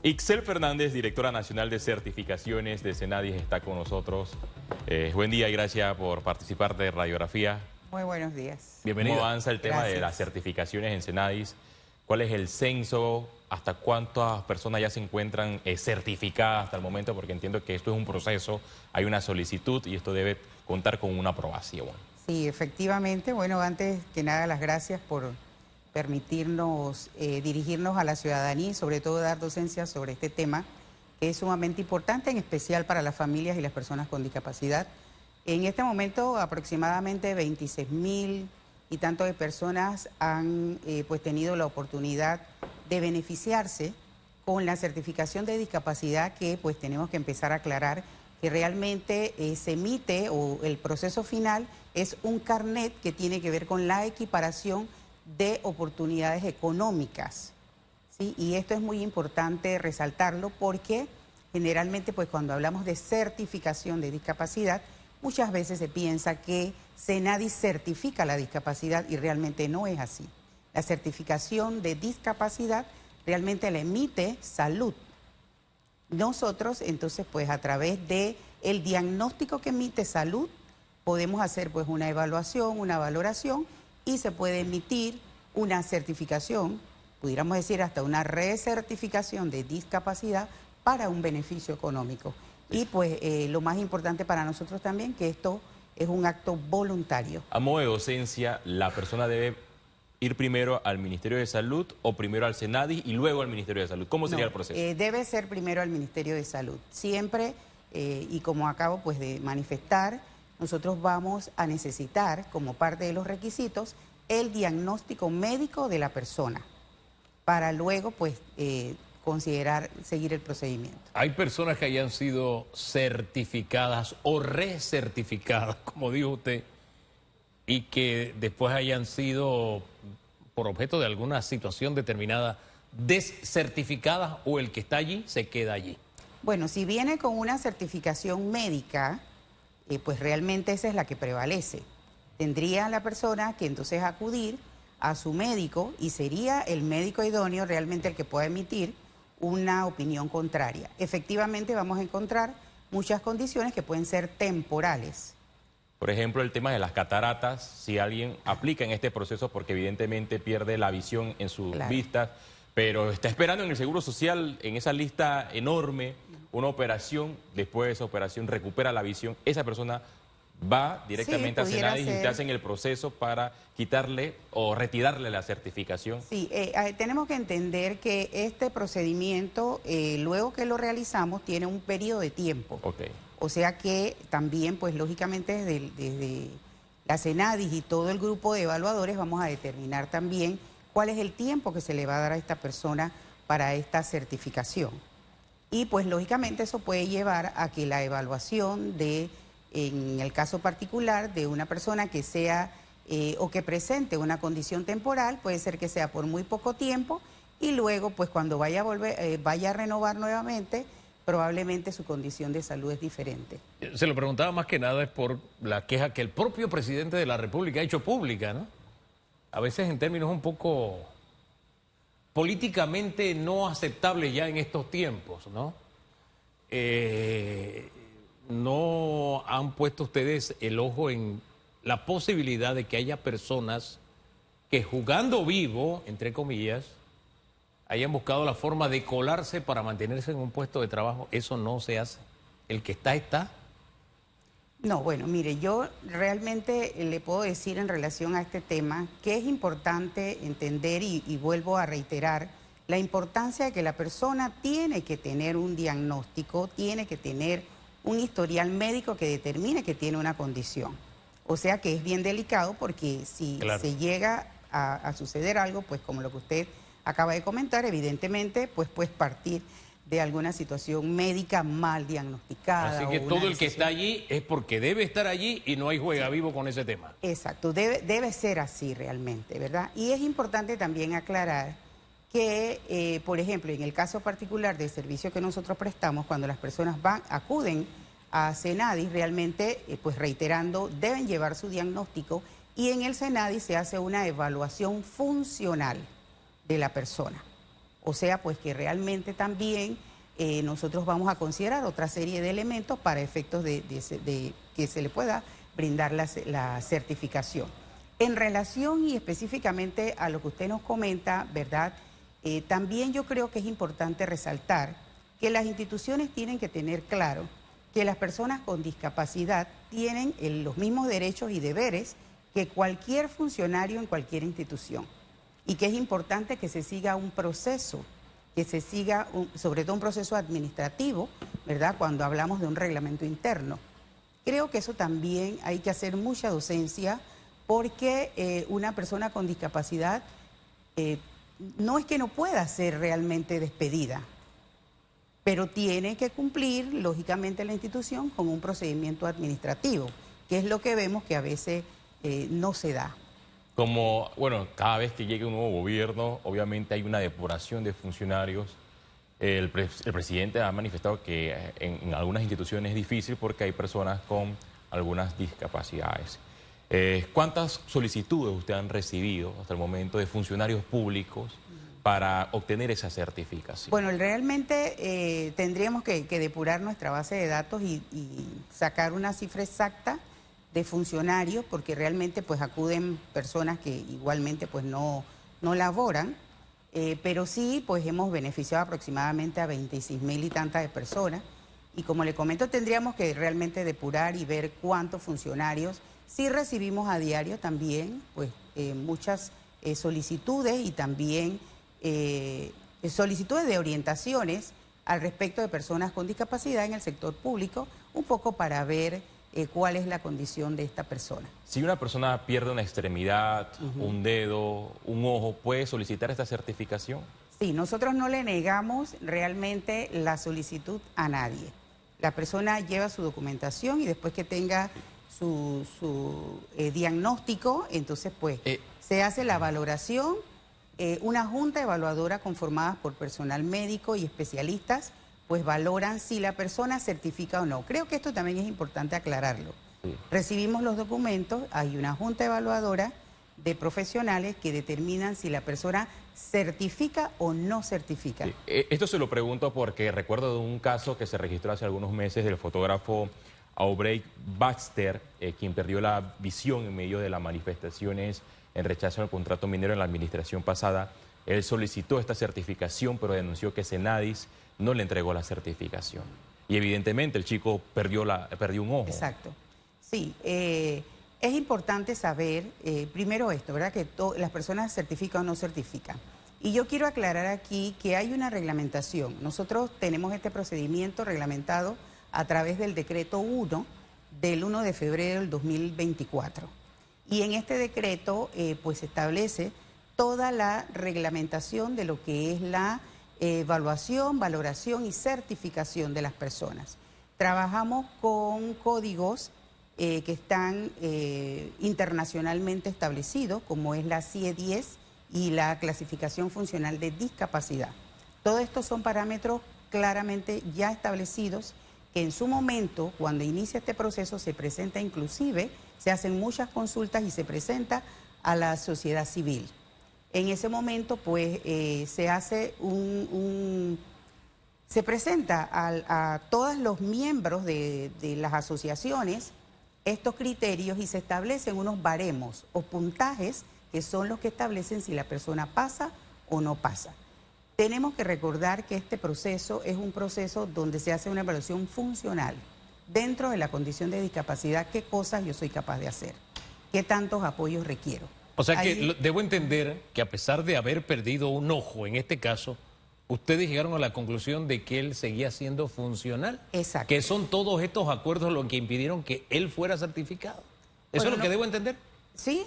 Ixel Fernández, directora nacional de certificaciones de Senadis, está con nosotros. Buen día y gracias por participar de Radiografía. Muy buenos días. Bienvenido. ¿Cómo avanza el tema de Gracias. las certificaciones en Senadis? ¿Cuál es el censo? ¿Hasta cuántas personas ya se encuentran certificadas hasta el momento? Porque entiendo que esto es un proceso, hay una solicitud y esto debe contar con una aprobación. Sí, efectivamente. Bueno, antes que nada, las gracias por permitirnos dirigirnos a la ciudadanía y sobre todo dar docencia sobre este tema, que es sumamente importante, en especial para las familias y las personas con discapacidad. En este momento, aproximadamente 26.000 y tanto de personas han pues tenido la oportunidad de beneficiarse con la certificación de discapacidad, que pues tenemos que empezar a aclarar que realmente se emite, o el proceso final es un carnet que tiene que ver con la equiparación de oportunidades económicas, ¿sí? Y esto es muy importante resaltarlo porque generalmente pues cuando hablamos de certificación de discapacidad, muchas veces se piensa que Senadis certifica la discapacidad y realmente no es así. La certificación de discapacidad realmente la emite Salud. Nosotros entonces pues a través de el diagnóstico que emite Salud podemos hacer pues una evaluación, una valoración y se puede emitir una certificación, pudiéramos decir hasta una recertificación de discapacidad para un beneficio económico. Y pues lo más importante para nosotros también, que esto es un acto voluntario. A modo de docencia, ¿la persona debe ir primero al Ministerio de Salud o primero al Senadis y luego al Ministerio de Salud? ¿Cómo sería el proceso? Debe ser primero al Ministerio de Salud. Siempre, y como acabo pues de manifestar, nosotros vamos a necesitar como parte de los requisitos el diagnóstico médico de la persona para luego pues considerar seguir el procedimiento. Hay personas que hayan sido certificadas o recertificadas, como dijo usted, y que después hayan sido, por objeto de alguna situación determinada, descertificadas, o el que está allí se queda allí. Bueno, si viene con una certificación médica, pues realmente esa es la que prevalece. Tendría la persona que entonces acudir a su médico y sería el médico idóneo realmente el que pueda emitir una opinión contraria. Efectivamente vamos a encontrar muchas condiciones que pueden ser temporales. Por ejemplo, el tema de las cataratas, si alguien aplica en este proceso porque evidentemente pierde la visión en sus vistas, pero está esperando en el Seguro Social, en esa lista enorme, una operación, después de esa operación recupera la visión, esa persona va directamente a Senadis y te hacen el proceso para quitarle o retirarle la certificación. Sí, tenemos que entender que este procedimiento, luego que lo realizamos, tiene un periodo de tiempo. Okay. O sea que también, pues lógicamente, desde la Senadis y todo el grupo de evaluadores vamos a determinar también cuál es el tiempo que se le va a dar a esta persona para esta certificación. Y pues lógicamente eso puede llevar a que la evaluación de, en el caso particular, de una persona que sea o que presente una condición temporal, puede ser que sea por muy poco tiempo y luego pues cuando vaya a volver, vaya a renovar nuevamente, probablemente su condición de salud es diferente. Se lo preguntaba más que nada es por la queja que el propio presidente de la República ha hecho pública, ¿no? A veces en términos un poco políticamente no aceptables ya en estos tiempos, ¿no? No han puesto ustedes el ojo en la posibilidad de que haya personas que jugando vivo, entre comillas, hayan buscado la forma de colarse para mantenerse en un puesto de trabajo. Eso no se hace. El que está, está. No, bueno, mire, yo realmente le puedo decir en relación a este tema que es importante entender y vuelvo a reiterar la importancia de que la persona tiene que tener un diagnóstico, tiene que tener un historial médico que determine que tiene una condición. O sea que es bien delicado porque si se llega a suceder algo, pues como lo que usted acaba de comentar, evidentemente, pues puedes partir de alguna situación médica mal diagnosticada. Así que todo el que está allí es porque debe estar allí y no hay juega vivo con ese tema. Exacto, debe ser así realmente, ¿verdad? Y es importante también aclarar que, por ejemplo, en el caso particular del servicio que nosotros prestamos, cuando las personas acuden a Senadis, realmente, pues reiterando, deben llevar su diagnóstico y en el Senadis se hace una evaluación funcional de la persona. O sea, pues que realmente también nosotros vamos a considerar otra serie de elementos para efectos de que se le pueda brindar la certificación. En relación y específicamente a lo que usted nos comenta, ¿verdad? También yo creo que es importante resaltar que las instituciones tienen que tener claro que las personas con discapacidad tienen los mismos derechos y deberes que cualquier funcionario en cualquier institución y que es importante que se siga un proceso, que se siga sobre todo un proceso administrativo, ¿verdad? Cuando hablamos de un reglamento interno. Creo que eso también hay que hacer mucha docencia porque una persona con discapacidad no es que no pueda ser realmente despedida, pero tiene que cumplir, lógicamente, la institución con un procedimiento administrativo, que es lo que vemos que a veces no se da. Como, bueno, cada vez que llegue un nuevo gobierno, obviamente hay una depuración de funcionarios. El presidente ha manifestado que en algunas instituciones es difícil porque hay personas con algunas discapacidades. ¿Cuántas solicitudes usted han recibido hasta el momento de funcionarios públicos para obtener esa certificación? Bueno, realmente tendríamos que depurar nuestra base de datos y sacar una cifra exacta de funcionarios, porque realmente pues acuden personas que igualmente pues no laboran, pero sí pues hemos beneficiado aproximadamente a 26.000 y tantas de personas, y como le comento tendríamos que realmente depurar y ver cuántos funcionarios. Sí recibimos a diario también pues muchas solicitudes y también solicitudes de orientaciones al respecto de personas con discapacidad en el sector público, un poco para ver cuál es la condición de esta persona. Si una persona pierde una extremidad, un dedo, un ojo, ¿puede solicitar esta certificación? Sí, nosotros no le negamos realmente la solicitud a nadie. La persona lleva su documentación y después que tenga su diagnóstico, entonces pues se hace la valoración, una junta evaluadora conformada por personal médico y especialistas pues valoran si la persona certifica o no. Creo que esto también es importante aclararlo. Sí. Recibimos los documentos, hay una junta evaluadora de profesionales que determinan si la persona certifica o no certifica. Sí. Esto se lo pregunto porque recuerdo de un caso que se registró hace algunos meses del fotógrafo Aubrey Baxter, quien perdió la visión en medio de las manifestaciones en rechazo al contrato minero en la administración pasada. Él solicitó esta certificación, pero denunció que Senadis no le entregó la certificación. Y evidentemente el chico perdió un ojo. Exacto. Sí, es importante saber, primero esto, ¿verdad? Que las personas certifican o no certifican. Y yo quiero aclarar aquí que hay una reglamentación. Nosotros tenemos este procedimiento reglamentado a través del decreto 1 del 1 de febrero del 2024. Y en este decreto pues se establece toda la reglamentación de lo que es la evaluación, valoración y certificación de las personas. Trabajamos con códigos que están internacionalmente establecidos, como es la CIE 10 y la clasificación funcional de discapacidad. Todos estos son parámetros claramente ya establecidos que en su momento, cuando inicia este proceso, se presenta inclusive, se hacen muchas consultas y se presenta a la sociedad civil. En ese momento, pues, se hace se presenta a todos los miembros de las asociaciones estos criterios y se establecen unos baremos o puntajes que son los que establecen si la persona pasa o no pasa. Tenemos que recordar que este proceso es un proceso donde se hace una evaluación funcional dentro de la condición de discapacidad, qué cosas yo soy capaz de hacer, qué tantos apoyos requiero. O sea que debo entender que a pesar de haber perdido un ojo, en este caso, ustedes llegaron a la conclusión de que él seguía siendo funcional. Exacto. Que son todos estos acuerdos los que impidieron que él fuera certificado. ¿Eso es lo que debo entender? Sí.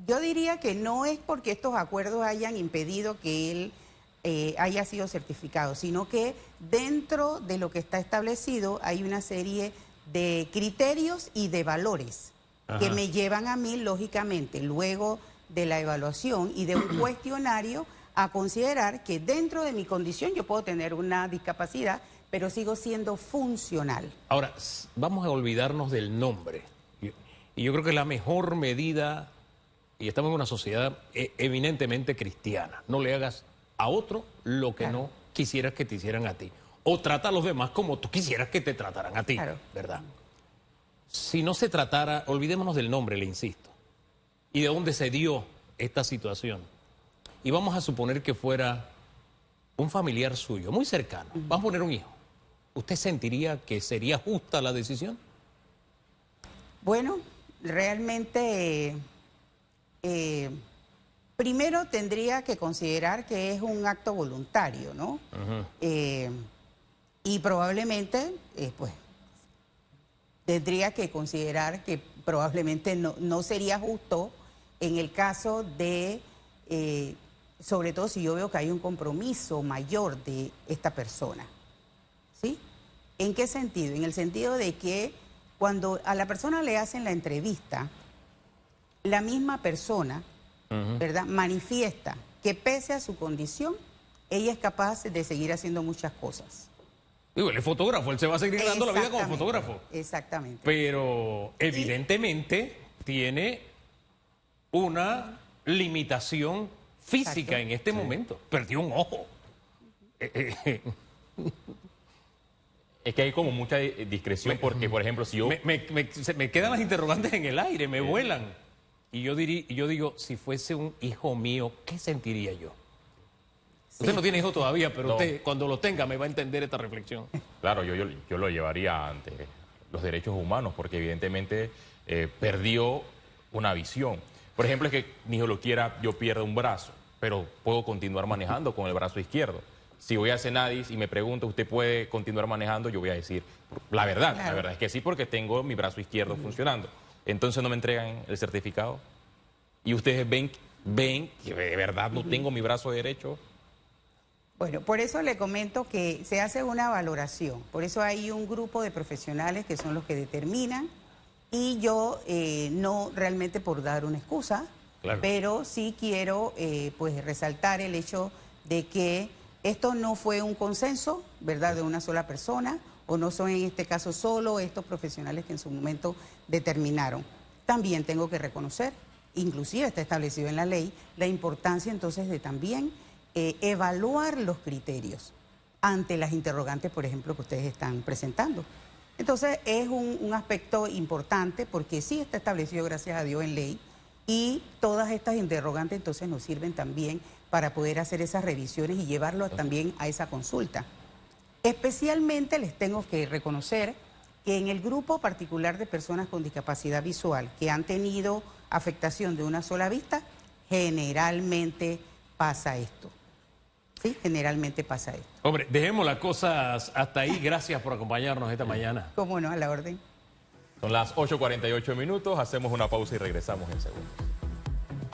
Yo diría que no es porque estos acuerdos hayan impedido que él haya sido certificado, sino que dentro de lo que está establecido hay una serie de criterios y de valores. Ajá. Que me llevan a mí, lógicamente, luego de la evaluación y de un cuestionario, a considerar que dentro de mi condición yo puedo tener una discapacidad, pero sigo siendo funcional. Ahora, vamos a olvidarnos del nombre. Y yo creo que la mejor medida, y estamos en una sociedad eminentemente cristiana, no le hagas a otro lo que no quisieras que te hicieran a ti. O trata a los demás como tú quisieras que te trataran a ti, ¿verdad? Si no se tratara, olvidémonos del nombre, le insisto, y de dónde se dio esta situación. Y vamos a suponer que fuera un familiar suyo, muy cercano, vamos a poner un hijo. ¿Usted sentiría que sería justa la decisión? Bueno, realmente, primero tendría que considerar que es un acto voluntario, ¿no? Y probablemente, pues, tendría que considerar que probablemente no sería justo en el caso de, sobre todo si yo veo que hay un compromiso mayor de esta persona. ¿Sí? ¿En qué sentido? En el sentido de que cuando a la persona le hacen la entrevista, la misma persona, ¿verdad?, manifiesta que pese a su condición, ella es capaz de seguir haciendo muchas cosas. Digo, él es fotógrafo, él se va a seguir dando la vida como fotógrafo. Exactamente. Pero evidentemente tiene una limitación física en este momento. Perdió un ojo. Es que hay como mucha discreción porque, por ejemplo, si yo... Me quedan las interrogantes en el aire, me vuelan. Y yo digo, si fuese un hijo mío, ¿qué sentiría yo? Usted no tiene hijo todavía, pero usted cuando lo tenga me va a entender esta reflexión. Claro, yo lo llevaría ante los derechos humanos porque evidentemente perdió una visión. Por ejemplo, es que ni yo lo quiera, yo pierdo un brazo, pero puedo continuar manejando con el brazo izquierdo. Si voy a Senadis y me pregunto, ¿usted puede continuar manejando? Yo voy a decir, la verdad es que sí, porque tengo mi brazo izquierdo funcionando. Entonces no me entregan el certificado. Y ustedes ven que de verdad no tengo mi brazo derecho. Bueno, por eso le comento que se hace una valoración. Por eso hay un grupo de profesionales que son los que determinan. Y yo no realmente por dar una excusa, pero sí quiero pues resaltar el hecho de que esto no fue un consenso, ¿verdad?, de una sola persona, o no son en este caso solo estos profesionales que en su momento determinaron. También tengo que reconocer, inclusive está establecido en la ley, la importancia entonces de también evaluar los criterios ante las interrogantes, por ejemplo, que ustedes están presentando. Entonces es un aspecto importante porque sí está establecido, gracias a Dios, en ley, y todas estas interrogantes entonces nos sirven también para poder hacer esas revisiones y llevarlo también a esa consulta. Especialmente les tengo que reconocer que en el grupo particular de personas con discapacidad visual que han tenido afectación de una sola vista, generalmente pasa esto. Sí, generalmente pasa esto. Hombre, dejemos las cosas hasta ahí. Gracias por acompañarnos esta mañana. Cómo no, a la orden. Son las 8:48 minutos, hacemos una pausa y regresamos en segundos.